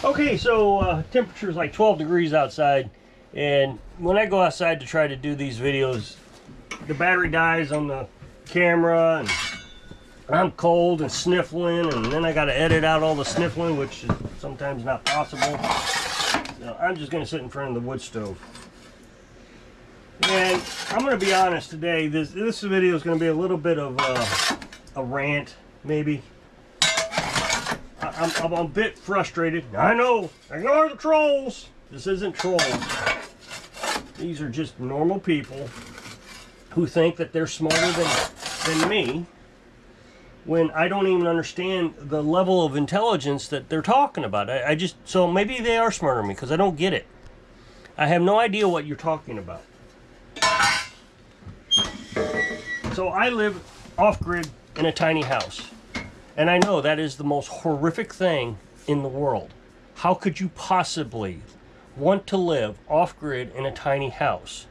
Okay, so temperature's like 12 degrees outside, and when I go outside to try to do these videos, the battery dies on the camera, and I'm cold and sniffling, and then I got to edit out all the sniffling, which is sometimes not possible. So I'm just going to sit in front of the wood stove. And I'm going to be honest today, this video is going to be a little bit of a rant, maybe. I'm a bit frustrated. I know, ignore the trolls. This isn't trolls. These are just normal people who think that they're smarter than me, when I don't even understand the level of intelligence that they're talking about. So maybe they are smarter than me because I don't get it. I have no idea what you're talking about. So I live off-grid in a tiny house. And I know that is the most horrific thing in the world. How could you possibly want to live off-grid in a tiny house?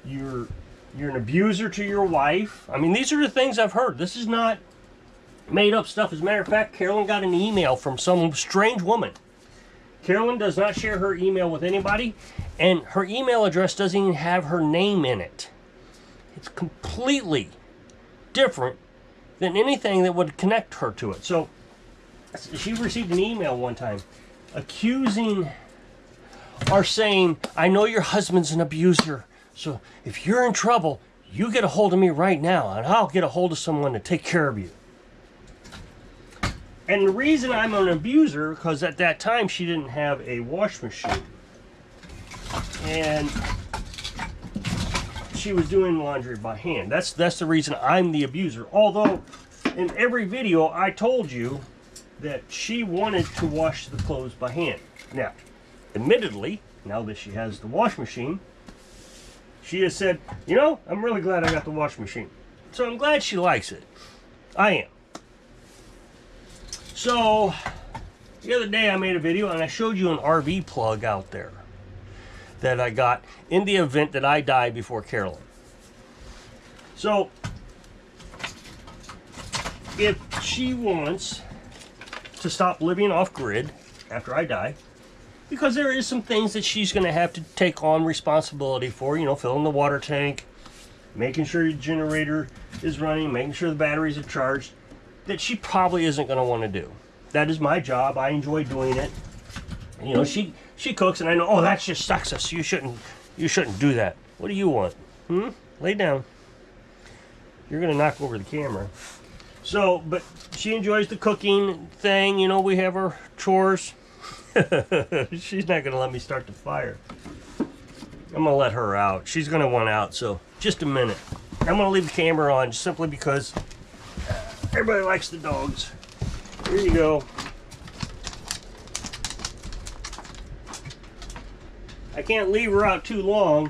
You're an abuser to your wife. I mean, these are the things I've heard. This is not made up stuff. As a matter of fact, Carolyn got an email from some strange woman. Carolyn does not share her email with anybody, and her email address doesn't even have her name in it. It's completely different than anything that would connect her to it. So she received an email one time accusing or saying, I know your husband's an abuser, so if you're in trouble, you get a hold of me right now and I'll get a hold of someone to take care of you. And the reason I'm an abuser, because at that time she didn't have a wash machine, and she was doing laundry by hand. That's the reason I'm the abuser. Although in every video I told you that she wanted to wash the clothes by hand. Now, admittedly, now that she has the wash machine, she has said, you know, I'm really glad I got the wash machine. So I'm glad she likes it. I am. So the other day I made a video and I showed you an RV plug out there that I got in the event that I die before Carolyn. So if she wants to stop living off grid after I die, because there is some things that she's going to have to take on responsibility for, you know, filling the water tank, making sure your generator is running, making sure the batteries are charged, that she probably isn't going to want to do. That is my job. I enjoy doing it. You know, she cooks, and I know, oh, that's just sexist. You shouldn't do that. What do you want? Lay down. You're going to knock over the camera. So, but she enjoys the cooking thing. You know, we have our chores. She's not going to let me start the fire. I'm going to let her out. She's going to want out, so just a minute. I'm going to leave the camera on simply because everybody likes the dogs. Here you go. I can't leave her out too long.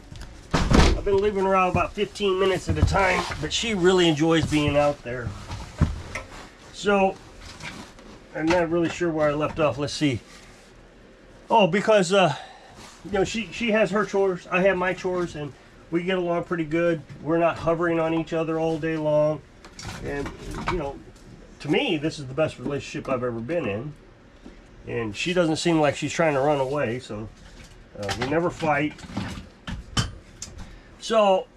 I've been leaving her out about 15 minutes at a time, but she really enjoys being out there. So, I'm not really sure where I left off. Let's see. Oh, because, you know, she has her chores, I have my chores, and we get along pretty good. We're not hovering on each other all day long. And, you know, to me, this is the best relationship I've ever been in. And she doesn't seem like she's trying to run away, so we never fight. So,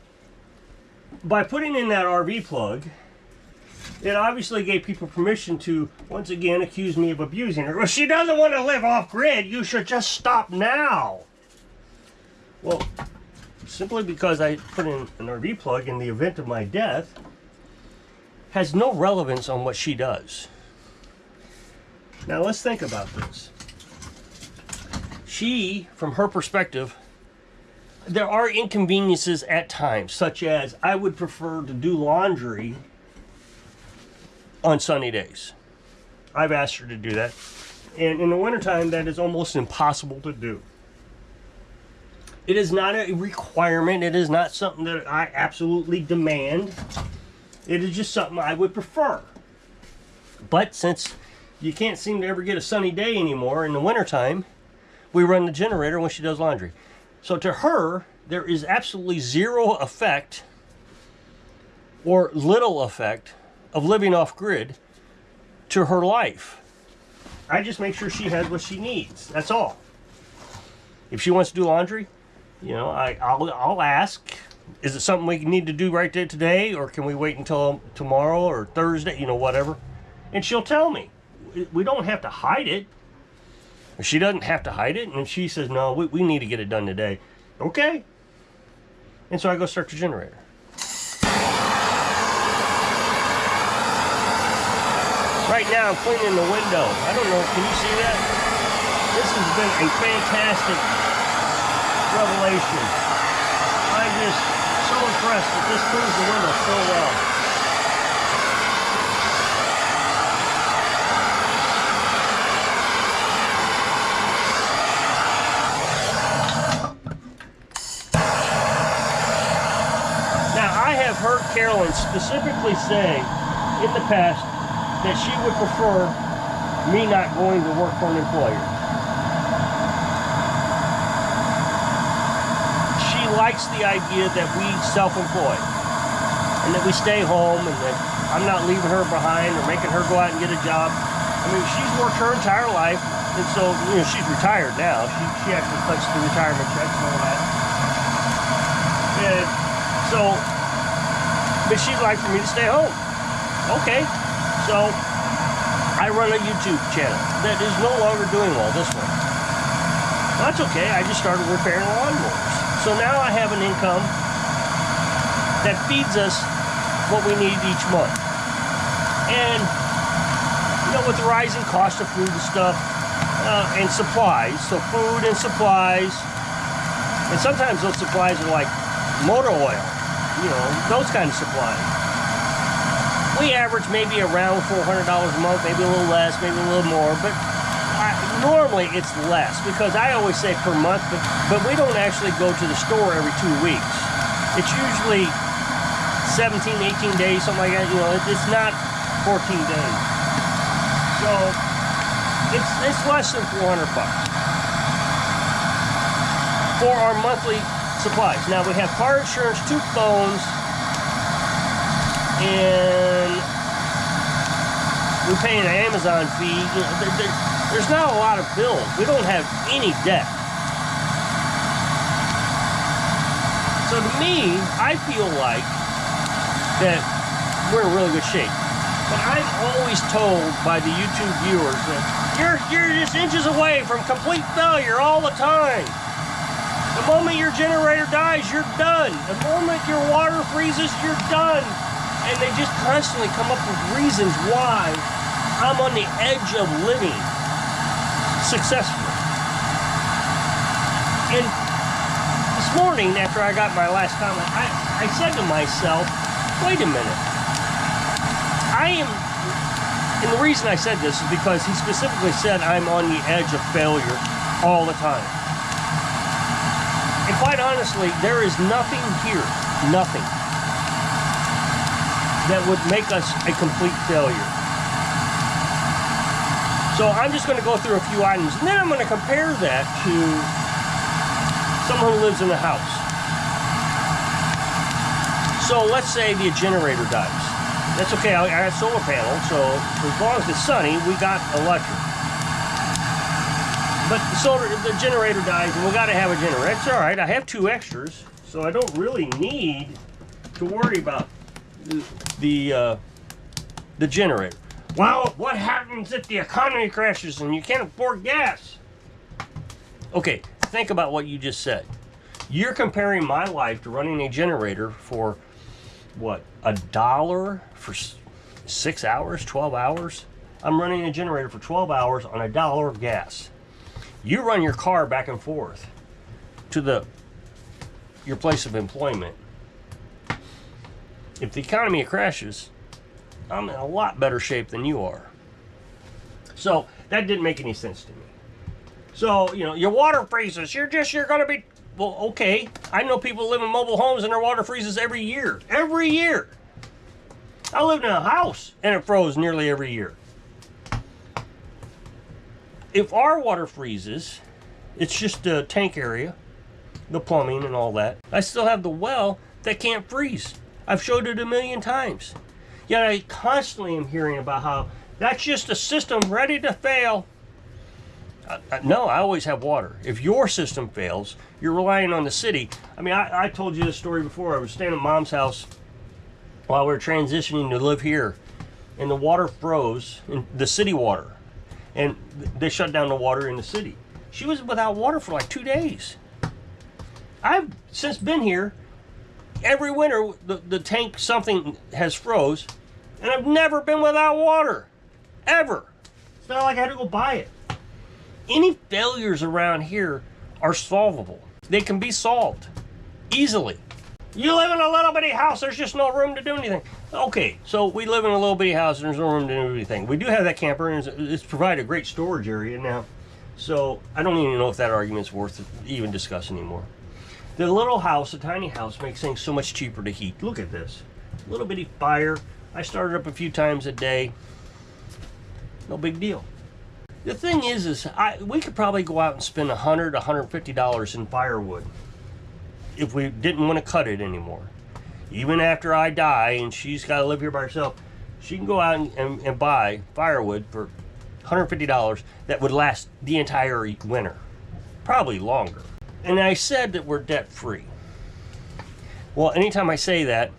by putting in that RV plug, it obviously gave people permission to, once again, accuse me of abusing her. Well, she doesn't want to live off-grid. You should just stop now. Well, simply because I put in an RV plug in the event of my death has no relevance on what she does. Now, let's think about this. She, from her perspective, there are inconveniences at times, such as I would prefer to do laundry on sunny days. I've asked her to do that. And in the wintertime, that is almost impossible to do. It is not a requirement. It is not something that I absolutely demand. It is just something I would prefer. But since you can't seem to ever get a sunny day anymore in the wintertime, we run the generator when she does laundry. So to her, there is absolutely zero effect or little effect of living off grid to her life. I just make sure she has what she needs. That's all. If she wants to do laundry, you know, I'll ask, is it something we need to do right there today, or can we wait until tomorrow or Thursday, you know, whatever. And she'll tell me. We don't have to hide it. She doesn't have to hide it. And if she says, no, we need to get it done today. Okay. And so I go start the generator. Right now I'm cleaning the window. I don't know, can you see that? This has been a fantastic revelation. I'm just so impressed that this cleans the window so well. Now, I have heard Carolyn specifically say in the past that she would prefer me not going to work for an employer. She likes the idea that we self-employ and that we stay home and that I'm not leaving her behind or making her go out and get a job. I mean, she's worked her entire life, and so, you know, she's retired now. She actually cuts the retirement checks and all that. And so, but she'd like for me to stay home. Okay. So, I run a YouTube channel that is no longer doing well, this one. Well, that's okay, I just started repairing lawnmowers. So now I have an income that feeds us what we need each month. And, you know, with the rising cost of food and stuff, and supplies, so food and supplies, and sometimes those supplies are like motor oil, you know, those kind of supplies. We average maybe around $400 a month, maybe a little less, maybe a little more, but normally it's less because I always say per month, but we don't actually go to the store every 2 weeks. It's usually 17, 18 days, something like that. You know, it's not 14 days. So it's less than $400 for our monthly supplies. Now we have car insurance, 2 phones, and we pay an Amazon fee. You know, there's not a lot of bills. We don't have any debt. So to me, I feel like that we're in really good shape. But I'm always told by the YouTube viewers that you're just inches away from complete failure all the time. The moment your generator dies, you're done. The moment your water freezes, you're done. And they just constantly come up with reasons why I'm on the edge of living successfully. And this morning, after I got my last comment, I said to myself, wait a minute. And the reason I said this is because he specifically said I'm on the edge of failure all the time. And quite honestly, there is nothing here, nothing, that would make us a complete failure. So I'm just going to go through a few items, and then I'm going to compare that to someone who lives in a house. So let's say the generator dies. That's okay, I have solar panels, so as long as it's sunny, we got electric. But the generator dies, and we got to have a generator. It's all right, I have 2 extras, so I don't really need to worry about the generator. Well, what happens if the economy crashes and you can't afford gas? Okay, think about what you just said. You're comparing my life to running a generator for what, $1 for 6 hours, 12 hours? I'm running a generator for 12 hours on $1 of gas. You run your car back and forth to your place of employment. If the economy crashes, I'm in a lot better shape than you are. So that didn't make any sense to me. So, you know, your water freezes, you're going to be, well, okay. I know people live in mobile homes and their water freezes every year. Every year. I lived in a house and it froze nearly every year. If our water freezes, it's just a tank area, the plumbing and all that. I still have the well that can't freeze. I've showed it 1,000,000 times. Yet I constantly am hearing about how that's just a system ready to fail. No, I always have water. If your system fails, you're relying on the city. I mean, I told you this story before. I was staying at Mom's house while we were transitioning to live here, and the water froze, in the city water, and they shut down the water in the city. She was without water for like 2 days. I've since been here. Every winter, the tank, something has froze, and I've never been without water. Ever. It's not like I had to go buy it. Any failures around here are solvable. They can be solved easily. You live in a little bitty house, there's just no room to do anything. Okay, so we live in a little bitty house and there's no room to do anything. We do have that camper, and it's provided a great storage area now. So I don't even know if that argument's worth even discussing anymore. The little house, the tiny house, makes things so much cheaper to heat. Look at this. Little bitty fire. I start it up a few times a day. No big deal. The thing is we could probably go out and spend $100, $150 in firewood if we didn't want to cut it anymore. Even after I die and she's got to live here by herself, she can go out and buy firewood for $150 that would last the entire winter, probably longer. And I said that we're debt free. Well, anytime I say that,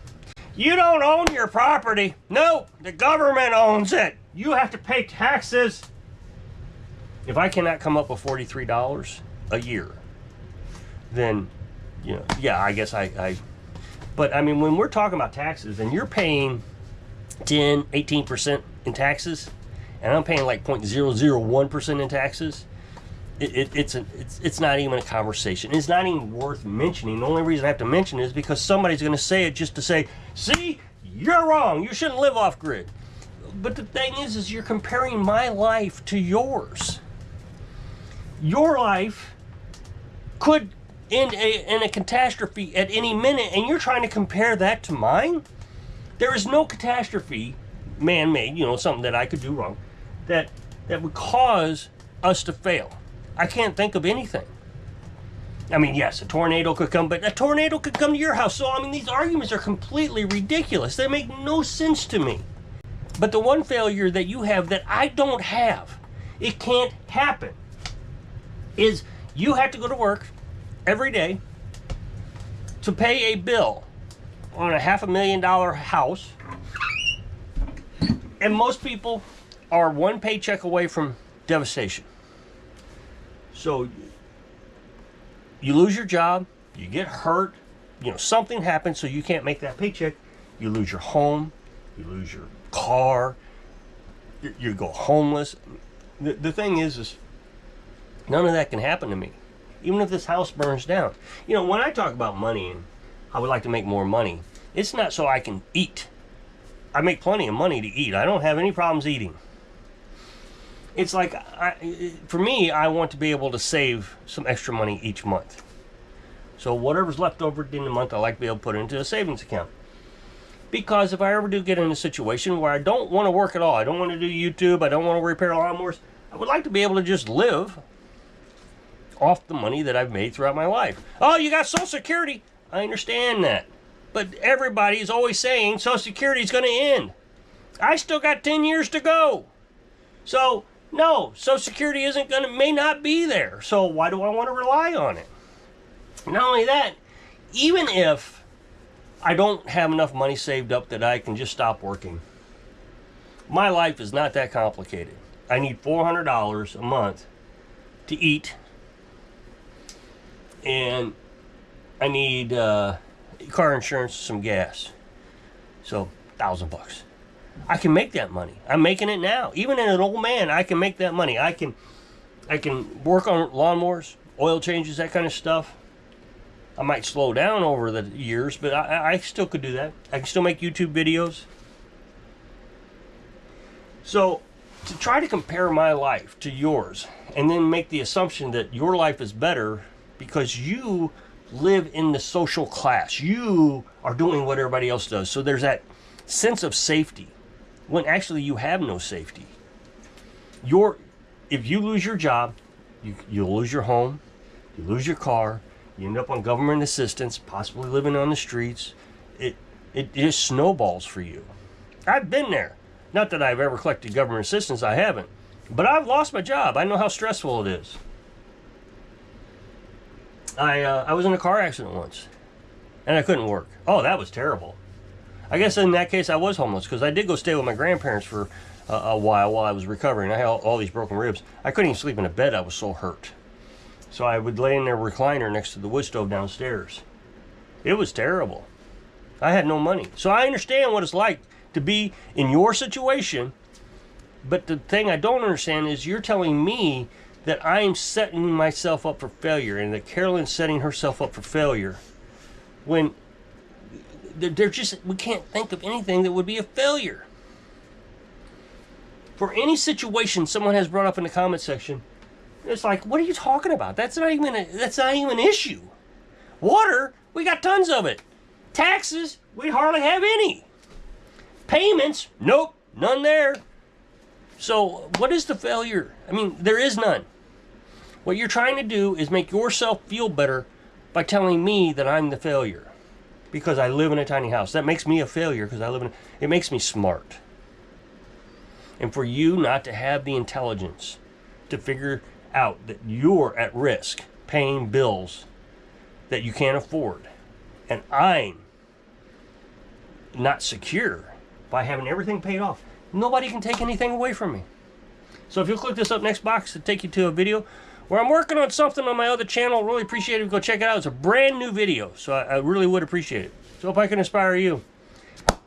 you don't own your property. No, the government owns it. You have to pay taxes. If I cannot come up with $43 a year, then, you know, yeah, I guess but I mean, when we're talking about taxes and you're paying 10, 18% in taxes, and I'm paying like 0.001% in taxes, it's not even a conversation. It's not even worth mentioning. The only reason I have to mention it is because somebody's going to say it just to say, see, you're wrong. You shouldn't live off grid. But the thing is you're comparing my life to yours. Your life could end in a catastrophe at any minute, and you're trying to compare that to mine? There is no catastrophe, man-made, you know, something that I could do wrong, that would cause us to fail. I can't think of anything. I mean, yes, a tornado could come, but a tornado could come to your house. So, I mean, these arguments are completely ridiculous. They make no sense to me. But the one failure that you have that I don't have, it can't happen, is you have to go to work every day to pay a bill on a $500,000 house. And most people are one paycheck away from devastation. So you lose your job, you get hurt, you know, something happens so you can't make that paycheck. You lose your home, you lose your car, you go homeless. The thing is none of that can happen to me. Even if this house burns down. You know, when I talk about money and I would like to make more money, it's not so I can eat. I make plenty of money to eat. I don't have any problems eating. It's like, for me, I want to be able to save some extra money each month. So whatever's left over at the end of the month, I like to be able to put it into a savings account. Because if I ever do get in a situation where I don't want to work at all, I don't want to do YouTube, I don't want to repair lawnmowers, I would like to be able to just live off the money that I've made throughout my life. Oh, you got Social Security. I understand that. But everybody is always saying Social Security is going to end. I still got 10 years to go. So, no, Social Security may not be there. So why do I want to rely on it? Not only that, even if I don't have enough money saved up that I can just stop working, my life is not that complicated. I need $400 a month to eat, and I need car insurance, some gas. So $1,000. I can make that money. I'm making it now. Even as an old man, I can make that money. I can work on lawnmowers, oil changes, that kind of stuff. I might slow down over the years, but I still could do that. I can still make YouTube videos. So to try to compare my life to yours and then make the assumption that your life is better because you live in the social class, you are doing what everybody else does. So there's that sense of safety when actually you have no safety. If you lose your job, you'll lose your home, you lose your car, you end up on government assistance, possibly living on the streets. It just snowballs for you. I've been there. Not that I've ever collected government assistance, I haven't. But I've lost my job. I know how stressful it is. I was in a car accident once, and I couldn't work. Oh, that was terrible. I guess in that case I was homeless, because I did go stay with my grandparents for a while I was recovering. I had all these broken ribs. I couldn't even sleep in a bed. I was so hurt. So I would lay in their recliner next to the wood stove downstairs. It was terrible. I had no money. So I understand what it's like to be in your situation. But the thing I don't understand is you're telling me that I'm setting myself up for failure, and that Carolyn's setting herself up for failure, when they're just, we can't think of anything that would be a failure. For any situation someone has brought up in the comment section, it's like, what are you talking about? That's not even an issue. Water, we got tons of it. Taxes, we hardly have any. Payments, nope, none there. So what is the failure? I mean, there is none. What you're trying to do is make yourself feel better by telling me that I'm the failure because I live in a tiny house. That makes me a failure because it makes me smart. And for you not to have the intelligence to figure out that you're at risk paying bills that you can't afford, and I'm not secure by having everything paid off, nobody can take anything away from me. So if you'll click this up next box to take you to a video where I'm working on something on my other channel, really appreciate it if you go check it out. It's a brand new video, so I really would appreciate it. So hope I can inspire you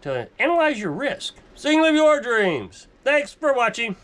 to analyze your risk so you can live your dreams. Thanks for watching.